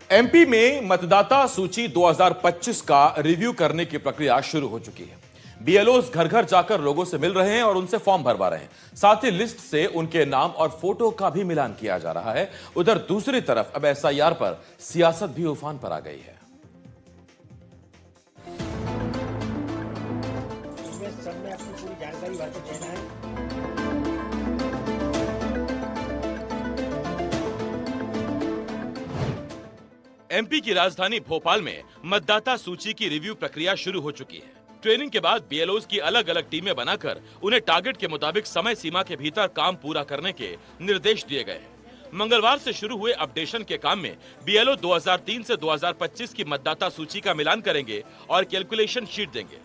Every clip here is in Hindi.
एमपी में मतदाता सूची 2025 का रिव्यू करने की प्रक्रिया शुरू हो चुकी है। बीएलओज घर घर जाकर लोगों से मिल रहे हैं और उनसे फॉर्म भरवा रहे हैं। साथ ही लिस्ट से उनके नाम और फोटो का भी मिलान किया जा रहा है। उधर दूसरी तरफ अब एसआईआर पर सियासत भी उफान पर आ गई है। सब में अपनी पूरी जानकारी भर के देना है। एमपी की राजधानी भोपाल में मतदाता सूची की रिव्यू प्रक्रिया शुरू हो चुकी है। ट्रेनिंग के बाद बीएलओज की अलग अलग टीमें बनाकर उन्हें टारगेट के मुताबिक समय सीमा के भीतर काम पूरा करने के निर्देश दिए गए हैं। मंगलवार से शुरू हुए अपडेशन के काम में बीएलओ 2003 से 2025 की मतदाता सूची का मिलान करेंगे और कैलकुलेशन शीट देंगे।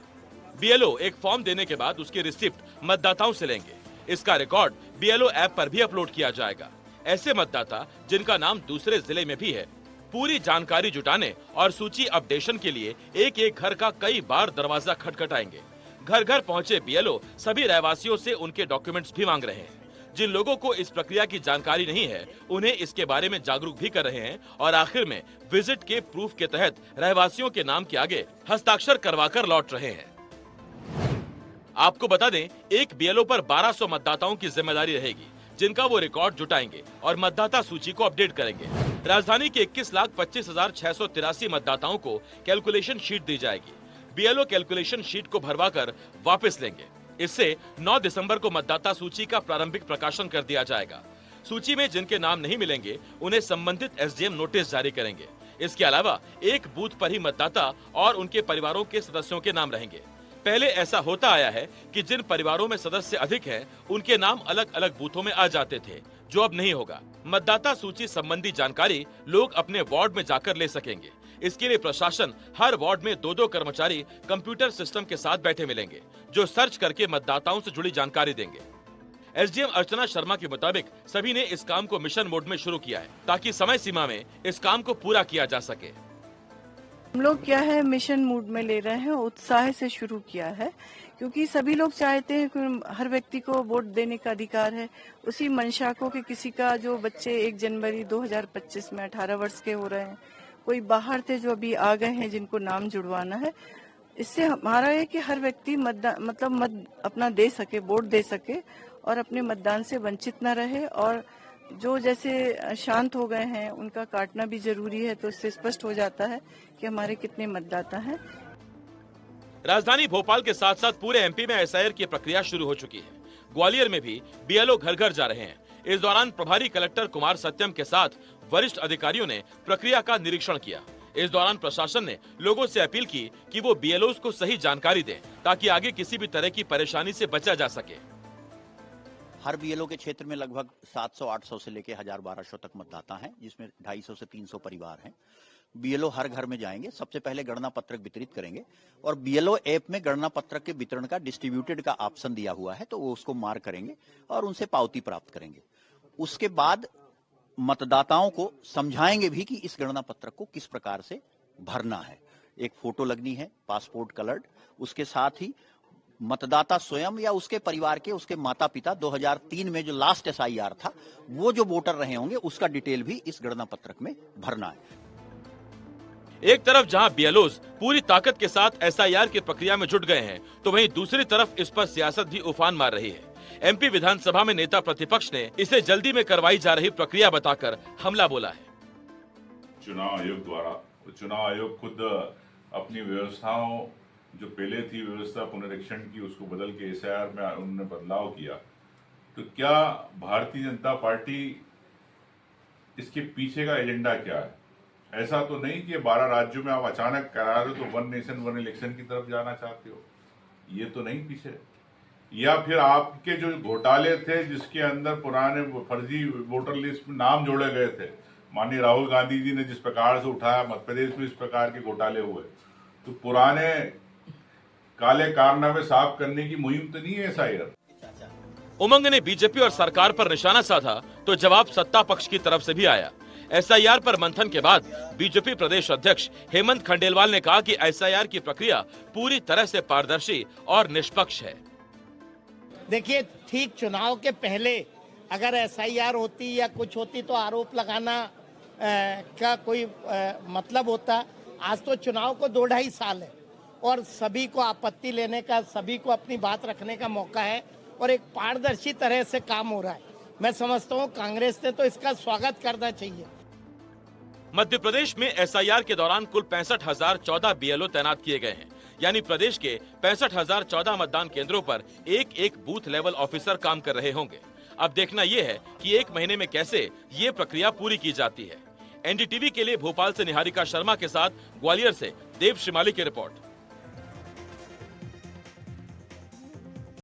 बीएलओ एक फॉर्म देने के बाद उसकी रिसिप्ट मतदाताओं से लेंगे। इसका रिकॉर्ड बीएलओ ऐप पर भी अपलोड किया जाएगा। ऐसे मतदाता जिनका नाम दूसरे जिले में भी है, पूरी जानकारी जुटाने और सूची अपडेशन के लिए एक एक घर का कई बार दरवाजा खटखटाएंगे। घर घर पहुंचे बीएलओ सभी रहवासियों से उनके डॉक्यूमेंट्स भी मांग रहे हैं। जिन लोगों को इस प्रक्रिया की जानकारी नहीं है, उन्हें इसके बारे में जागरूक भी कर रहे हैं और आखिर में विजिट के प्रूफ के तहत रहवासियों के नाम के आगे हस्ताक्षर करवाकर लौट रहे हैं। आपको बता दें, एक बीएलओ पर 1200 मतदाताओं की जिम्मेदारी रहेगी, जिनका वो रिकॉर्ड जुटाएंगे और मतदाता सूची को अपडेट करेंगे। राजधानी के 21,25,683 मतदाताओं को कैलकुलेशन शीट दी जाएगी। बीएलओ कैलकुलेशन शीट को भरवाकर वापस लेंगे। इससे 9 दिसंबर को मतदाता सूची का प्रारंभिक प्रकाशन कर दिया जाएगा। सूची में जिनके नाम नहीं मिलेंगे, उन्हें संबंधित एसडीएम नोटिस जारी करेंगे। इसके अलावा एक बूथ पर ही मतदाता और उनके परिवारों के सदस्यों के नाम रहेंगे। पहले ऐसा होता आया है कि जिन परिवारों में सदस्य अधिक हैं, उनके नाम अलग अलग बूथों में आ जाते थे, जो अब नहीं होगा। मतदाता सूची संबंधी जानकारी लोग अपने वार्ड में जाकर ले सकेंगे। इसके लिए प्रशासन हर वार्ड में 2-2 कर्मचारी कंप्यूटर सिस्टम के साथ बैठे मिलेंगे, जो सर्च करके मतदाताओं से जुड़ी जानकारी देंगे। एसडीएम अर्चना शर्मा के मुताबिक सभी ने इस काम को मिशन मोड में शुरू किया है, ताकि समय सीमा में इस काम को पूरा किया जा सके। हम लोग क्या है मिशन मूड में ले रहे हैं, उत्साह से शुरू किया है, क्योंकि सभी लोग चाहते हैं कि हर व्यक्ति को वोट देने का अधिकार है। उसी मंशा को कि किसी का जो बच्चे 1 जनवरी 2025 में 18 वर्ष के हो रहे हैं, कोई बाहर थे जो अभी आ गए हैं जिनको नाम जुड़वाना है। इससे हमारा है कि हर व्यक्ति मत अपना दे सके, वोट दे सके और अपने मतदान से वंचित न रहे। और जो जैसे शांत हो गए हैं उनका काटना भी जरूरी है, तो इससे स्पष्ट हो जाता है कि हमारे कितने मतदाता हैं। राजधानी भोपाल के साथ साथ पूरे एमपी में एसआईआर की प्रक्रिया शुरू हो चुकी है। ग्वालियर में भी बीएलओ घर घर जा रहे हैं। इस दौरान प्रभारी कलेक्टर कुमार सत्यम के साथ वरिष्ठ अधिकारियों ने प्रक्रिया का निरीक्षण किया। इस दौरान प्रशासन ने लोगों से अपील की कि वो बीएलओज को सही जानकारी दें, ताकि आगे किसी भी तरह की परेशानी से बचा जा सके। हर बीएलओ के क्षेत्र में लगभग 700-800 से लेकर 1000-1200 तक मतदाता हैं, जिसमें 250 से 300 परिवार हैं। बीएलओ हर घर में जाएंगे, सबसे पहले गणना पत्रक वितरित करेंगे और बीएलओ ऐप में गणना पत्रक के वितरण का डिस्ट्रीब्यूटेड का ऑप्शन दिया हुआ है, तो वो उसको मार्क करेंगे और उनसे पावती प्राप्त करेंगे। उसके बाद मतदाताओं को समझाएंगे भी कि इस गणना पत्रक को किस प्रकार से भरना है। एक फोटो लगनी है, पासपोर्ट कलर्ड। उसके साथ ही मतदाता स्वयं या उसके परिवार के, उसके माता पिता 2003 में जो लास्ट एसआईआर था, वो जो वोटर रहे होंगे, उसका डिटेल भी इस गणना पत्रक में भरना है। एक तरफ जहां बीएलओज पूरी ताकत के साथ एसआईआर की प्रक्रिया में जुट गए हैं, तो वहीं दूसरी तरफ इस पर सियासत भी उफान मार रही है। एमपी विधानसभा में नेता प्रतिपक्ष ने इसे जल्दी में करवाई जा रही प्रक्रिया बताकर हमला बोला है। चुनाव आयोग खुद अपनी व्यवस्थाओं, जो पहले थी व्यवस्था पुनरीक्षण की, उसको बदल के एसआईआर में उन्होंने बदलाव किया। तो क्या भारतीय जनता पार्टी, इसके पीछे का एजेंडा क्या है? ऐसा तो नहीं कि 12 राज्यों में आप अचानक करा रहे हो तो 1 नेशन 1 इलेक्शन की तरफ जाना चाहते हो, ये तो नहीं पीछे। या फिर आपके जो घोटाले थे, जिसके अंदर पुराने फर्जी वोटर लिस्ट में नाम जोड़े गए थे, माननीय राहुल गांधी जी ने जिस प्रकार से उठाया, मध्य प्रदेश में इस प्रकार के घोटाले हुए, तो पुराने काले कारनामे साफ करने की मुहिम तो नहीं है एसआईआर। उमंग ने बीजेपी और सरकार पर निशाना साधा, तो जवाब सत्ता पक्ष की तरफ से भी आया। एसआईआर पर मंथन के बाद बीजेपी प्रदेश अध्यक्ष हेमंत खंडेलवाल ने कहा कि एसआईआर की प्रक्रिया पूरी तरह से पारदर्शी और निष्पक्ष है। देखिए, ठीक चुनाव के पहले अगर एसआईआर होती या कुछ होती तो आरोप लगाना का कोई मतलब होता। आज तो चुनाव को 2-2.5 साल है और सभी को आपत्ति लेने का, सभी को अपनी बात रखने का मौका है और एक पारदर्शी तरह से काम हो रहा है। मैं समझता हूँ कांग्रेस ने तो इसका स्वागत करना चाहिए। मध्य प्रदेश में एसआईआर के दौरान कुल 65,014 बीएलओ तैनात किए गए हैं, यानी प्रदेश के 65,014 मतदान केंद्रों पर एक एक बूथ लेवल ऑफिसर काम कर रहे होंगे। अब देखना यह है कि 1 महीने में कैसे ये प्रक्रिया पूरी की जाती है। एनडीटीवी के लिए भोपाल से निहारिका शर्मा के साथ ग्वालियर से देव श्रीमाली की रिपोर्ट।